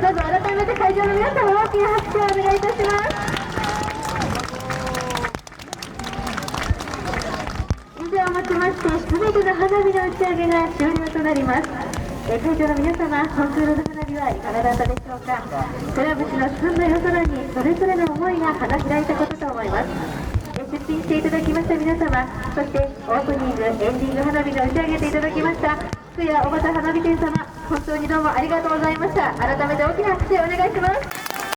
どうぞ改めて会場の皆様大きな拍手をお願いいたします。以上をもちまして全ての花火の打ち上げが終了となります。会場の皆様、コンクールの花火はいかがだったでしょうか。くら寿司の澄んだ夜空にそれぞれの思いが花開いたことと思います。出品していただきました皆様、そしてオープニング、エンディング花火の打ち上げていただきました菊屋小幡花火店様、本当にどうもありがとうございました。改めて大きな拍手をお願いします。